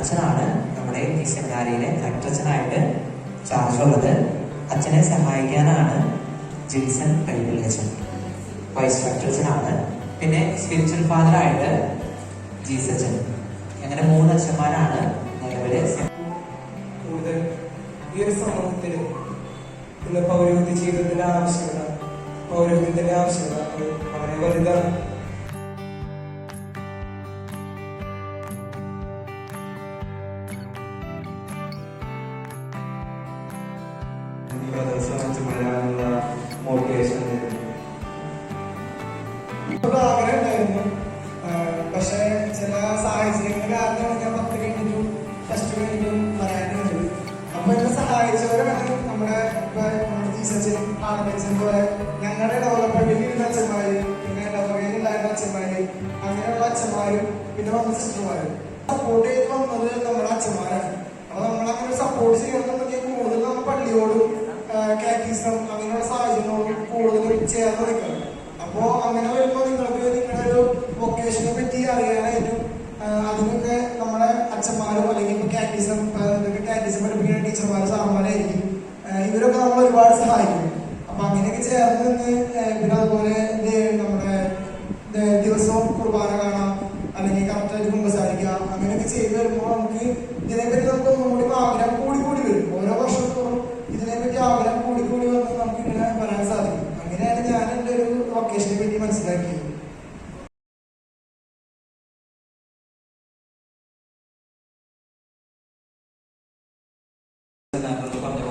അച്ഛനാണ് നമ്മുടെ ഈ സെമിനാരിയിലെ അച്ഛനായിട്ട് ചാർജ് ഉള്ളത്. അച്ഛനെ സഹായിക്കാനാണ് ജിൻസൺ കഴിവുള്ള അച്ഛൻ, വൈസ് അച്ഛനാണ്. പിന്നെ സ്പിരിച്വൽ ഫാദറായിട്ട് ജീസച്ചൻ. അങ്ങനെ 3 അച്ഛന്മാരാണ് നിലവിലെ. കൂടുതൽ ഈ ഒരു സമൂഹത്തിൽ ഇന്ന് പൗരോഹിത്യ ജീവിതത്തിന്റെ ആവശ്യകത, പൗരോഹിത്യത്തിന്റെ ആവശ്യകത വളരെ വലുതാണ്. മോട്ടിവേഷൻ ആഗ്രഹം ഉണ്ടായിരുന്നു. പക്ഷെ ചില സാഹചര്യങ്ങൾ കാരണം ഞാൻ 10 കഴിഞ്ഞിട്ടും +2 കഴിഞ്ഞിട്ടും പറയാനുണ്ട്. അപ്പൊ എന്നെ സഹായിച്ചവരാണ് നമ്മുടെ ജീസച്ചൻ, ആനന്ദച്ചൻ പോലെ ഞങ്ങളുടെ ഡെവലപ്മെന്റിൽ ഇരുന്ന അച്ഛന്മാര്, പിന്നെ ഡെവലപ്മെന്റിൽ ഉണ്ടായിരുന്ന അച്ഛന്മാര്, അങ്ങനെയുള്ള അച്ഛന്മാരും പിന്നെ വന്ന സിസ്റ്റർമാരും സപ്പോർട്ട് ചെയ്ത് വന്നത് നമ്മുടെ അച്ഛന്മാരാണ്. അപ്പൊ നമ്മളങ്ങനെ സപ്പോർട്ട് ചെയ്യണമെന്നുണ്ടെങ്കിൽ കൂടുതൽ നമ്മൾ പള്ളിയോടും കാറ്റീസം അങ്ങനെയുള്ള സാഹചര്യങ്ങളോടും കൂടുതലും ചേർന്ന് നിൽക്കണം. അപ്പോ അങ്ങനെ വരുമ്പോൾ നിങ്ങൾക്ക് നിങ്ങളുടെ ഒരു വൊക്കേഷനെ പറ്റി അറിയാനായിട്ടും അതിനൊക്കെ നമ്മുടെ അച്ഛന്മാരോ അല്ലെങ്കിൽ ഇപ്പൊ കാറ്റീസം പഠിപ്പിക്കുന്ന ടീച്ചർമാരോ സാറന്മാരായിരിക്കും. ഇവരൊക്കെ നമ്മൾ ഒരുപാട് സഹായിക്കും. അപ്പൊ അങ്ങനെയൊക്കെ ചേർന്ന് നിന്ന് പിന്നെ അതുപോലെ നമ്മുടെ ദിവസവും കുർബാന കാണാം, അല്ലെങ്കിൽ കറക്റ്റായിട്ട് കുമ്പസാരിക്കാം. അങ്ങനെയൊക്കെ ചെയ്തു വരുമ്പോൾ നമുക്ക് ഇതിനെപ്പറ്റി നമുക്ക് ഒന്നുകൂടി ആഗ്രഹം കൂടി വരും. ഓരോ വർഷത്തോറും ഇതിനെപ്പറ്റി ആഗ്രഹം കൂടി വന്ന് നമുക്ക് ഇങ്ങനെ വരാൻ സാധിക്കും. അങ്ങനെയാണ് ഞാൻ എൻ്റെ ഒരു വൊക്കേഷനെ പറ്റി മനസ്സിലാക്കിയത്. പറഞ്ഞ